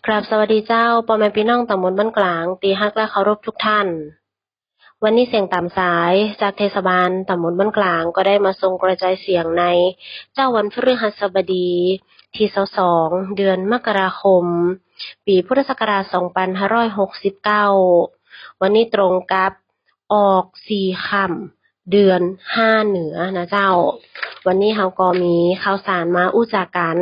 ครับสวัสดีเจ้าพ่อแม่พี่น้องตำบลบ้านกลางตีฮักและเคารพทุกท่านวันนี้เสียงตามสายจากเทศบาลตำบลบ้านกลางก็ได้มาทรงกระจายเสียงในเจ้าวันพฤหัสบดีที่22เดือนมกราคมปีพุทธศักราช2569วันนี้ตรงกับออก4ค่ำเดือน5เหนือนะเจ้าวันนี้เราก็มีข่าวสารมาอู้จากกัน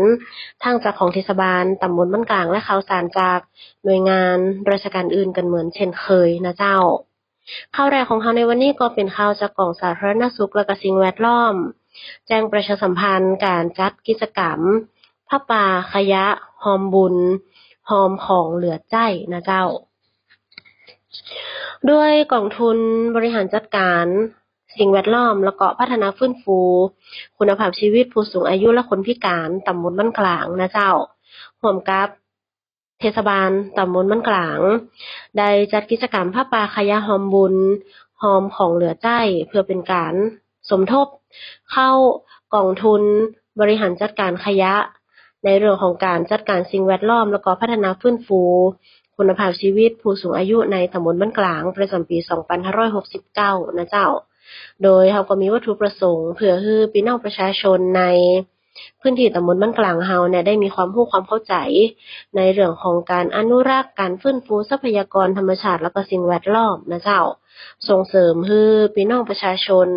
ทั้งจากของเทศบาลตำบลบ้านกลางและข่าวสารจากหน่วยงานราชการอื่นกันเหมือนเช่นเคยนะเจ้าข่าวแรกของเราในวันนี้ก็เป็นข่าวจากกองสาธารณสุขและก็สิ่งแวดล้อมแจ้งประชาสัมพันธ์การจัดกิจกรรมผ้าป่าขยะหอมบุญหอมของเหลือใจนะเจ้าด้วยกองทุนบริหารจัดการสิ่งแวดล้อมแล้วก็พัฒนาฟื้นฟูคุณภาพชีวิตผู้สูงอายุและคนพิการตำบลบ้านกลางนะเจ้าร่วมกับเทศบาลตำบลบ้านกลางได้จัดกิจกรรมผ้าป่าขยะหอมบุญหอมของเหลือใจเพื่อเป็นการสมทบเข้ากองทุนบริหารจัดการขยะในเรื่องของการจัดการสิ่งแวดล้อมแล้วก็พัฒนาฟื้นฟูคุณภาพชีวิตผู้สูงอายุในตำบลบ้านกลางประจำปี2569นะเจ้าโดยเขาก็มีวัตถุประสงค์เพื่อให้พี่น้องประชาชนในพื้นที่ตำบลบ้านกลางเฮาเนี่ยได้มีความรู้ความเข้าใจในเรื่องของการอนุรักษ์การฟื้นฟูทรัพยากรธรรมชาติและก็สิ่งแวดล้อมนะเจ้าส่งเสริมให้พี่น้องประชาชน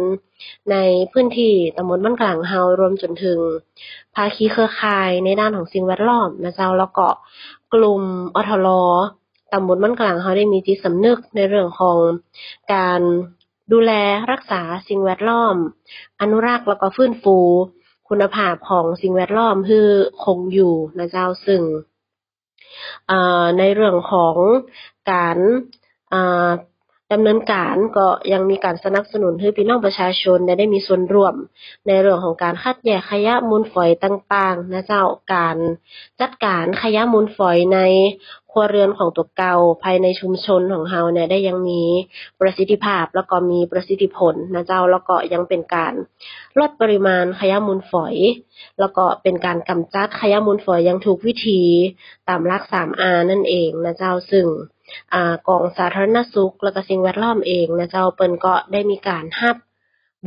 ในพื้นที่ตำบลบ้านกลางเฮารวมจนถึงภาคีเครือข่ายในด้านของสิ่งแวดล้อมนะเจ้าแล้วก็กลุ่มอทลตำบลบ้านกลางเฮาได้มีจิตสำนึกในเรื่องของการดูแลรักษาสิ่งแวดล้อมอนุรักษ์แล้วก็ฟื้นฟูคุณภาพของสิ่งแวดล้อมให้คงอยู่นะเจ้าซึ่งในเรื่องของการอ่าดำเนินการก็ยังมีการสนับสนุนให้พี่น้องประชาชนได้มีส่วนร่วมในเรื่องของการคัดแยกขยะมูลฝอยต่างๆนะเจ้าการจัดการขยะมูลฝอยในครัวเรือนของตัวเก่าภายในชุมชนของเราเนี่ยได้ยังมีประสิทธิภาพแล้วก็มีประสิทธิผลนะเจ้าแล้วก็ยังเป็นการลดปริมาณขยะมูลฝอยแล้วก็เป็นการกำจัดขยะมูลฝอยอย่างถูกวิธีตามหลัก 3R นั่นเองนะเจ้าซึ่งกองสาธารณสุขและก็สิ่งแวดล้อมเองนะเจ้าเปิ้นก็ได้มีการรับ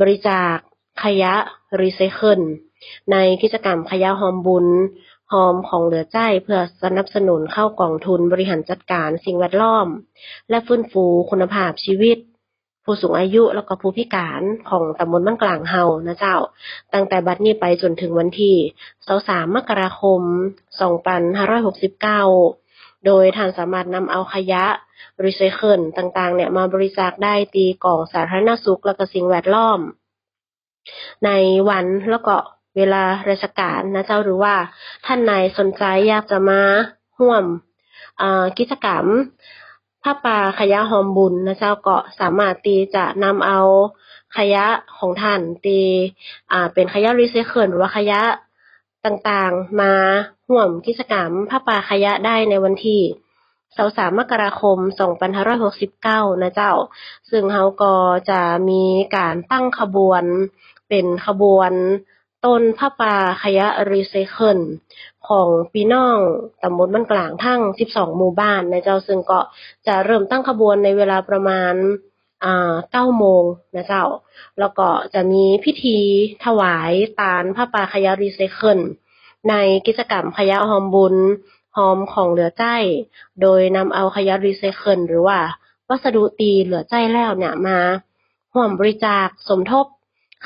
บริจาคขยะรีไซเคิลในกิจกรรมขยะหอมบุญหอมของเหลือใจเพื่อสนับสนุนเข้ากองทุนบริหารจัดการสิ่งแวดล้อมและฟื้นฟูคุณภาพชีวิตผู้สูงอายุแล้วก็ผู้พิการของตำบลบ้านกลางเฮานะเจ้าตั้งแต่บัดนี้ไปจนถึงวันที่23มกราคม2569โดยท่านสามารถนำเอาขยะรีไซเคิลต่างๆเนี่ยมาบริจาคได้ที่กองสาธารณสุขและก็สิ่งแวดล้อมในวันแล้วก็เวลาราชการนะเจ้าหรือว่าท่านใดสนใจอยากจะมาร่วมกิจกรรมผ้าป่าขยะหอมบุญนะเจ้าก็สามารถที่จะนำเอาขยะของท่านที่เป็นขยะรีไซเคิลหรือว่าขยะต่างๆมาร่วมกิจกรรมผ้าป่าขยะได้ในวันที่23มกราคม2569นะเจ้าซึ่งเฮาก็จะมีการตั้งขบวนเป็นขบวนต้นผ้าป่าขยะรีไซเคิลของพี่น้องตำบลบ้านกลางทั้ง12หมู่บ้านนะเจ้าซึ่งก็จะเริ่มตั้งขบวนในเวลาประมาณ9โมงนะเจ้าแล้วก็จะมีพิธีถวายตาลผ้าป่าขยะรีไซเคิลในกิจกรรมขยะหอมบุญหอมของเหลือใจโดยนำเอาขยะรีไซเคิลหรือว่าวัสดุตีเหลือใจแล้วเนี่ยมาร่วมบริจาคสมทบ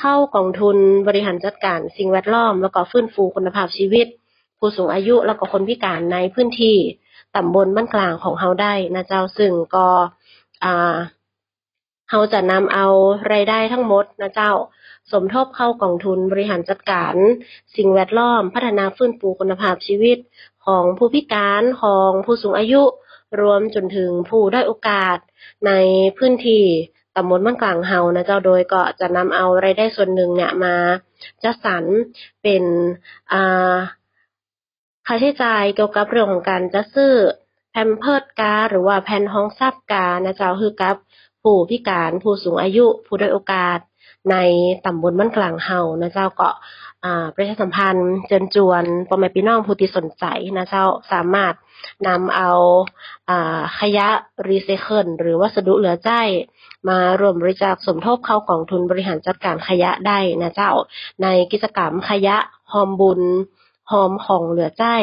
เข้ากองทุนบริหารจัดการสิ่งแวดล้อมแล้วก็ฟื้นฟูคุณภาพชีวิตผู้สูงอายุแล้วก็คนพิการในพื้นที่ตำบลบ้านกลางของเฮาได้นะเจ้าซึ่งก็เฮาจะนำเอารายได้ทั้งหมดนะเจ้าสมทบเข้ากองทุนบริหารจัดการสิ่งแวดล้อมพัฒนาฟื้นฟูคุณภาพชีวิตของผู้พิการของผู้สูงอายุรวมจนถึงผู้ด้อยโอกาสในพื้นที่ตำบลบ้านกลางเฮานะเจ้าโดยก็จะนำเอารายได้ส่วนหนึ่งเนี่ยมาจัดสรรเป็นค่าใช้จ่ายเกี่ยวกับเรื่องของการจัดซื้อแพมเพิร์สกาหรือว่าแผ่นรองทรัพย์กานะเจ้าคือกับผู้พิการผู้สูงอายุผู้ด้อยโอกาสในตำบลบ้านกลางเฮานะเจ้าก็ ประชาสัมพันธ์เชิญชวนพ่อแม่พี่น้องผู้ที่สนใจนะเจ้าสามารถนำเอาขยะรีไซเคิลหรือวัสดุเหลือใช้มาร่วมบริจาคสมทบเข้ากองทุนบริหารจัดการขยะได้นะเจ้าในกิจกรรมขยะหอมบุญหอมของเหลือใช้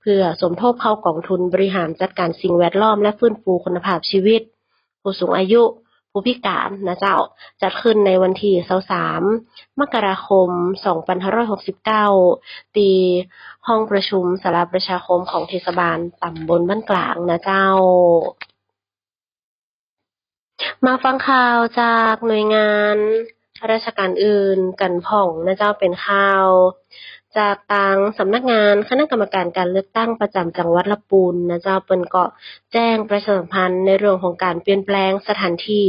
เพื่อสมทบเข้ากองทุนบริหารจัดการสิ่งแวดล้อมและฟื้นฟูคุณภาพชีวิตผู้สูงอายุผู้พิการนะเจ้าจัดขึ้นในวันที่23มกราคม2569ที่ห้องประชุมศาลาประชาคมของเทศบาลตำบลบ้านกลางนะเจ้ามาฟังข่าวจากหน่วยงานราชการอื่นกันพ่องนะเจ้าเป็นข่าวจากทางสำนักงานคณะกรรมการการเลือกตั้งประจำจังหวัดลำพูนนะเจ้าเปิ้นก็แจ้งประชาสัมพันธ์ในเรื่องของการเปลี่ยนแปลงสถานที่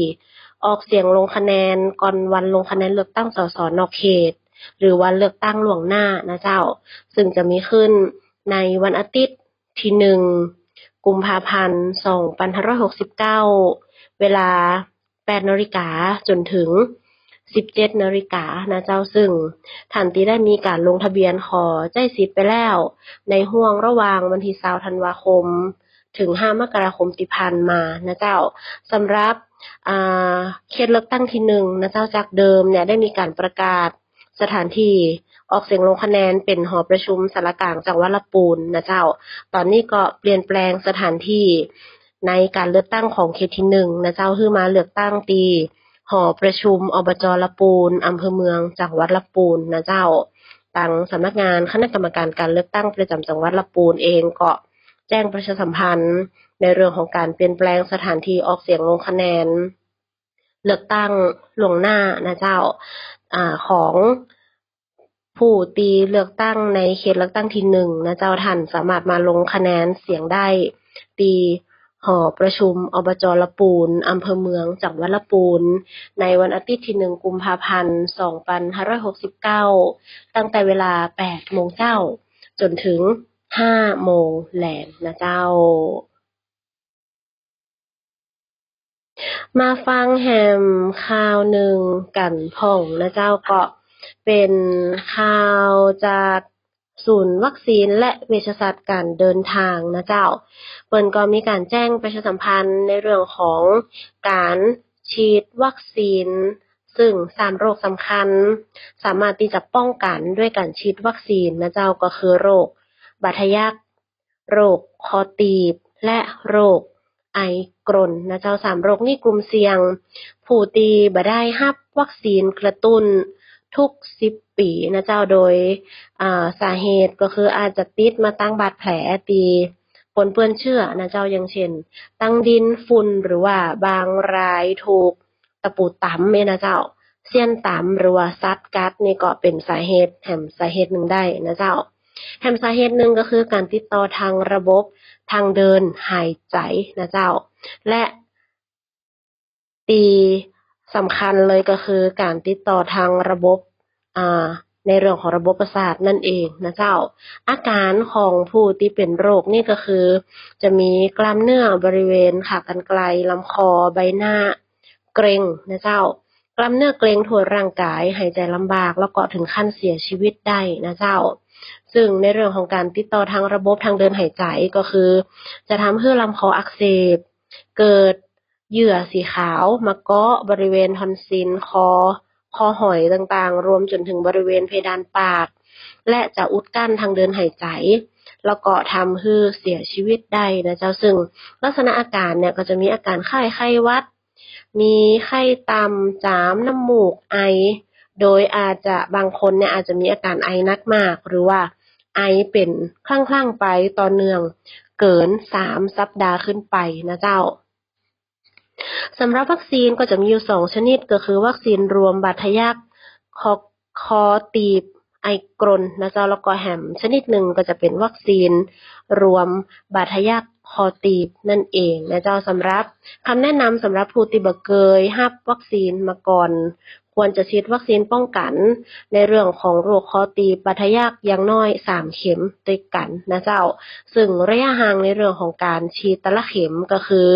ออกเสียงลงคะแนนก่อนวันลงคะแนนเลือกตั้งสสนอกเขตหรือวันเลือกตั้งล่วงหน้านะเจ้าซึ่งจะมีขึ้นในวันอาทิตย์ที่1กุมภาพันธ์2569เวลา 8 นาฬิกาจนถึง 17 นาฬิกานะเจ้าซึ่งท่านที่ได้มีการลงทะเบียนขอใจสิทธิ์ไปแล้วในห่วงระหว่างวันที่20ธันวาคมถึง5มกราคมที่ผ่านมานะเจ้าสำหรับเขตเลือกตั้งที่1นะเจ้าจากเดิมเนี่ยได้มีการประกาศสถานที่ออกเสียงลงคะแนนเป็นหอประชุมสารกลางจังหวัดลำพูนนะเจ้าตอนนี้ก็เปลี่ยนแปลงสถานที่ในการเลือกตั้งของเขตที่1นะเจ้าคือมาเลือกตั้งตีหอประชุมอบจลำพูนอำเภอเมืองจังหวัดลำพูนนะเจ้าทางสำนักงานคณะกรรมการการเลือกตั้งประจำจังหวัดลำพูนเองก็แจ้งประชาสัมพันธ์ในเรื่องของการเปลี่ยนแปลงสถานที่ออกเสียงลงคะแนนเลือกตั้งล่วงหน้านะเจ้าของผู้ตีเลือกตั้งในเขตเลือกตั้งที่1นะเจ้าท่านสามารถมาลงคะแนนเสียงได้ตีหอประชุมอบจลำพูนอำเภอเมืองจังหวัดลำพูนในวันอาทิตย์ที่1กุมภาพันธ์2569ตั้งแต่เวลา 8 โมงเช้าจนถึง 5 โมงแลงนะเจ้ามาฟังแฮมข่าวหนึ่งกันพ่องนะเจ้าก็เป็นข่าวจากศูนย์วัคซีนและเวชศาสตร์การเดินทางนะเจ้าเปิ้นก็มีการแจ้งประชาสัมพันธ์ในเรื่องของการฉีดวัคซีนซึ่ง3โรคสำคัญสามารถที่จะป้องกันด้วยการฉีดวัคซีนนะเจ้าก็คือโรคบาดทะยักโรคคอตีบและโรคไอกรนนะเจ้า3โรคนี้กลุ่มเสี่ยงผู้ที่บ่ได้รับวัคซีนกระตุ้นทุก10ปีนะเจ้าโดยสาเหตุก็คืออาจจะติดมาตั้งบาดแผลตีปนเปื้อนเชื้อนะเจ้าอย่างเช่นตั้งดินฝุ่นหรือว่าบางรายถูกตะปูตำเนี่ยนะเจ้าเสี้ยนตำหรือว่าสัตว์กัดนี่ก็เป็นสาเหตุแห่งสาเหตุหนึ่งได้นะเจ้าแห่งสาเหตุหนึ่งก็คือการติดต่อทางระบบทางเดินหายใจนะเจ้าและตีสำคัญเลยก็คือการติดต่อทางระบบในเรื่องของระบบประสาทนั่นเองนะเจ้าอาการของผู้ที่เป็นโรคนี่ก็คือจะมีกล้ามเนื้อบริเวณขากรรไกรลำคอใบหน้าเกร็งนะเจ้ากล้ามเนื้อเกร็งทั่วร่างกายหายใจลำบากแล้วก็ถึงขั้นเสียชีวิตได้นะเจ้าซึ่งในเรื่องของการติดต่อทางระบบทางเดินหายใจก็คือจะทำให้ลำคออักเสบเกิดเหยื่อสีขาวมาเกาะบริเวณทอนซิลคอหอยต่างๆรวมจนถึงบริเวณเพดานปากและจะอุดกั้นทางเดินหายใจแล้วก็ทำให้เสียชีวิตได้นะเจ้าซึ่งลักษณะอาการเนี่ยก็จะมีอาการไข้หวัดมีไข้ต่ำจามน้ำมูกไอโดยอาจจะบางคนเนี่ยอาจจะมีอาการไอหนักมากหรือว่าไอเป็นคลั่งๆไปต่อเนื่องเกิน3สัปดาห์ขึ้นไปนะเจ้าสำหรับวัคซีนก็จะมีอยู่2ชนิดก็คือวัคซีนรวมบาดทะยักคอตีบไอกรนนะเจ้าแล้วก็แหมชนิดหนึ่งก็จะเป็นวัคซีนรวมบาดทะยักคอตีบนั่นเองนะเจ้าสำหรับคำแนะนำสำหรับผู้ที่บ่เคยรับวัคซีนมาก่อนควรจะฉีดวัคซีนป้องกันในเรื่องของโรคคอตีบบาดทะยักอย่างน้อย3เข็มติดกันนะเจ้าซึ่งระยะห่างในเรื่องของการฉีดแต่ละเข็มก็คือ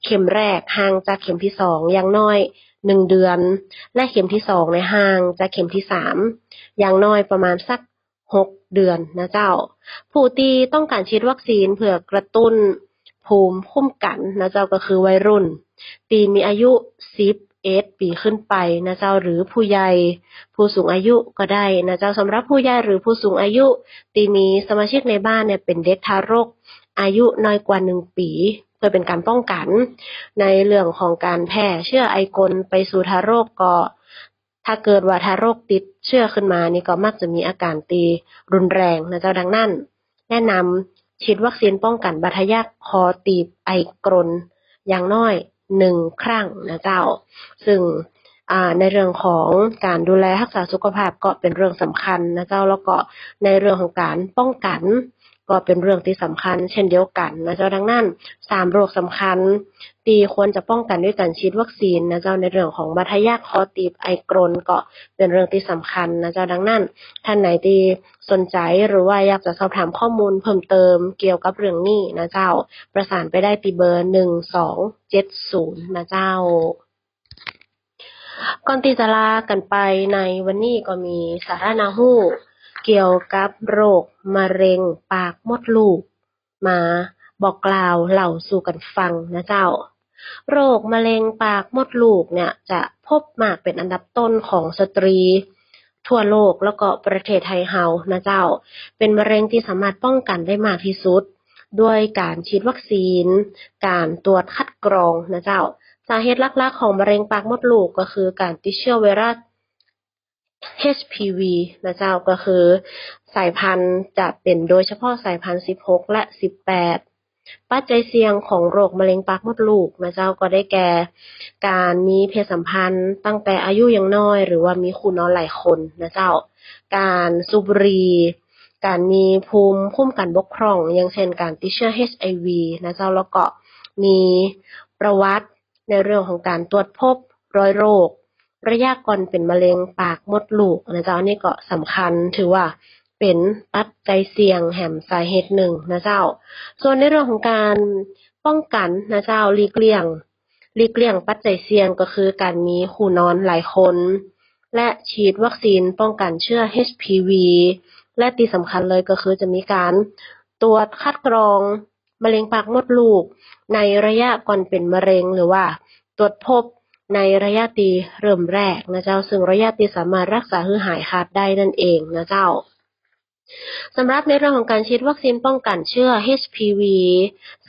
เข็มแรกห่างจากเข็มที่2อย่างน้อย 1 เดือน และเข็มที่2ในห่างจากเข็มที่3อย่างน้อยประมาณสัก6 เดือนนะเจ้าผู้ที่ต้องการฉีดวัคซีนเพื่อกระตุ้นภูมิคุ้มกันนะเจ้าก็คือวัยรุ่นที่มีอายุ11 ปีขึ้นไปนะเจ้าหรือผู้ใหญ่ผู้สูงอายุก็ได้นะเจ้าสำหรับผู้ใหญ่หรือผู้สูงอายุที่มีสมาชิกในบ้านเนี่ยเป็นเด็กทารกอายุน้อยกว่า1 ปีเพื่อเป็นการป้องกันในเรื่องของการแพร่เชื้อไอกลไปสู่ทารกก็ถ้าเกิดว่าทารกติดเชื้อขึ้นมานี่ก็มักจะมีอาการตีรุนแรงนะเจ้าดังนั้นแนะนำฉีดวัคซีนป้องกันบาดทะยักคอตีบไอกรนอย่างน้อย1 ครั้งนะเจ้าซึ่งในเรื่องของการดูแลรักษาสุขภาพก็เป็นเรื่องสำคัญนะเจ้าแล้วก็ในเรื่องของการป้องกันก็เป็นเรื่องที่สำคัญเช่นเดียวกันนะเจ้าดังนั้น3 โรคสำคัญที่ควรจะป้องกันด้วยการฉีดวัคซีนนะเจ้าในเรื่องของบาดทะยักคอตีบไอกรนก็เป็นเรื่องที่สำคัญนะเจ้าดังนั้นท่านไหนที่สนใจหรือว่าอยากจะสอบถามข้อมูลเพิ่มเติมเกี่ยวกับเรื่องนี้นะเจ้าประสานไปได้ที่เบอร์1270นะเจ้าก่อนที่จะลากันไปในวันนี้ก็มีสาระน่ารู้เกี่ยวกับโรคมะเร็งปากมดลูกมาบอกกล่าวเล่าสู่กันฟังนะเจ้าโรคมะเร็งปากมดลูกเนี่ยจะพบมากเป็นอันดับต้นของสตรีทั่วโลกแล้วก็ประเทศไทยเฮานะเจ้าเป็นมะเร็งที่สามารถป้องกันได้มากที่สุดด้วยการฉีดวัคซีนการตรวจคัดกรองนะเจ้าสาเหตุหลักๆของมะเร็งปากมดลูกก็คือการติดเชื้อไวรัส HPV นะเจ้าก็คือสายพันธุ์จะเป็นโดยเฉพาะสายพันธุ์16และ18ปัจจัยเสี่ยงของโรคมะเร็งปากมดลูกนะเจ้าก็ได้แก่การมีเพศสัมพันธ์ตั้งแต่อายุยังน้อยหรือว่ามีคู่นอนหลายคนนะเจ้าการสูบบุหรี่การมีภูมิคุ้มกันบกพร่องอย่างเช่นการติดเชื้อ HIV นะเจ้าแล้วก็มีประวัติในเรื่องของการตรวจพบรอยโรคระยะก่อนเป็นมะเร็งปากมดลูกนะเจ้าอันนี้ก็สำคัญถือว่าเป็นปัจจัยเสี่ยงแห่งสาเหตุหนึ่งนะเจ้าส่วนในเรื่องของการป้องกันนะเจ้าหลีกเลี่ยงปัจจัยเสี่ยงก็คือการมีคู่นอนหลายคนและฉีดวัคซีนป้องกันเชื้อ HPV และที่สำคัญเลยก็คือจะมีการตรวจคัดกรองมะเร็งปากมดลูกในระยะก่อนเป็นมะเร็งหรือว่าตรวจพบในระยะที่เริ่มแรกนะเจ้าซึ่งระยะที่สามารถรักษาให้หายขาดได้นั่นเองนะเจ้าสำหรับในเรื่องของการฉีดวัคซีนป้องกันเชื้อ HPV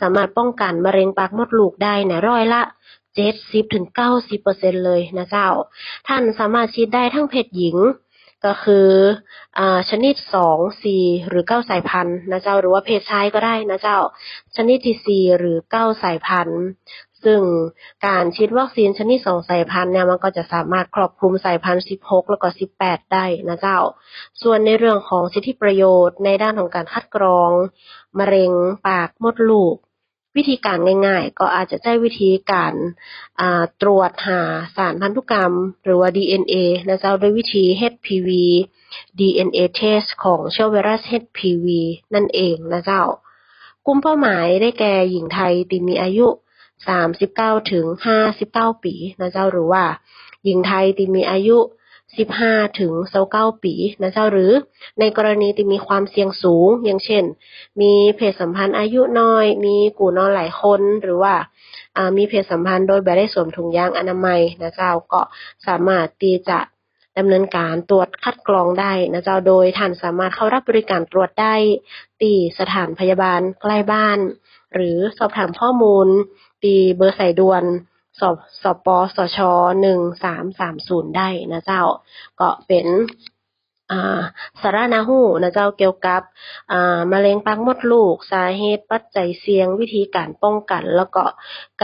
สามารถป้องกันมะเร็งปากมดลูกได้ในร้อยละ70-90% เลยนะเจ้าท่านสามารถฉีดได้ทั้งเพศหญิงก็คือชนิด2 4หรือ9สายพันธุ์นะเจ้าหรือว่าเพศชายก็ได้นะเจ้าชนิดที่4หรือ9สายพันธุ์ซึ่งการฉีดวัคซีนชนิด2สายพันธุ์เนี่ยมันก็จะสามารถครอบคลุมสายพันธุ์16แล้วก็18ได้นะเจ้าส่วนในเรื่องของสิทธิประโยชน์ในด้านของการคัดกรองมะเร็งปากมดลูกวิธีการง่ายๆก็อาจจะใช้วิธีการตรวจหาสารพันธุกรรมหรือว่า DNA นะเจ้าด้วยวิธี HPV DNA test ของเชื้อไวรัส HPV นั่นเองนะเจ้ากลุ่มเป้าหมายได้แก่หญิงไทยที่มีอายุ39ถึง59ปีนะเจ้าหรือว่าหญิงไทยที่มีอายุ15ถึง29ปีนะเจ้าหรือในกรณีที่มีความเสี่ยงสูงอย่างเช่นมีเพศสัมพันธ์อายุน้อยมีคู่นอนหลายคนหรือว่ามีเพศสัมพันธ์โดยไม่ได้สวมถุงยางอนามัยนะเจ้าก็สามารถที่จะดำเนินการตรวจคัดกรองได้นะเจ้าโดยท่านสามารถเข้ารับบริการตรวจได้ที่สถานพยาบาลใกล้บ้านหรือสอบถามข้อมูลที่เบอร์สายด่วนสปสช1330ได้นะเจ้าก็เป็นสาระน่ารู้นะเจ้าเกี่ยวกับมะเร็งปากมดลูกสาเหตุปัจจัยเสี่ยงวิธีการป้องกันแล้วก็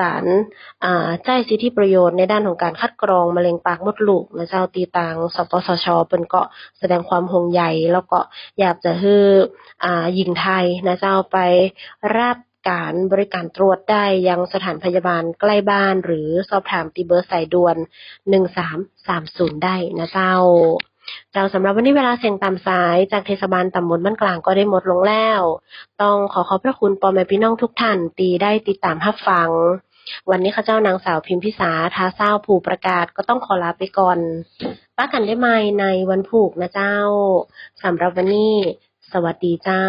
การใช้สิทธิประโยชน์ในด้านของการคัดกรองมะเร็งปากมดลูกนะเจ้าตีต่างสปสชเพิ่นก็แสดงความห่วงใยแล้วก็อยากจะให้หญิงไทยนะเจ้าไปรับการบริการตรวจได้ยังสถานพยาบาลใกล้บ้านหรือสอบถามที่เบอร์สายด่วน1330ได้นะเจ้าสำหรับวันนี้เวลาเสียงตามสายจากเทศบาลตำบลบ้านกลางก็ได้หมดลงแล้วต้องขอบพระคุณพ่อแม่พี่น้องทุกท่านที่ได้ติดตามรับฟัง วันนี้ข้าเจ้านางสาวพิมพิสาท้าเศร้าผู้ประกาศก็ต้องขอลาไปก่อนป้ากันได้ไหมในวันผูกนะเจ้าสำหรับวันนี้สวัสดีเจ้า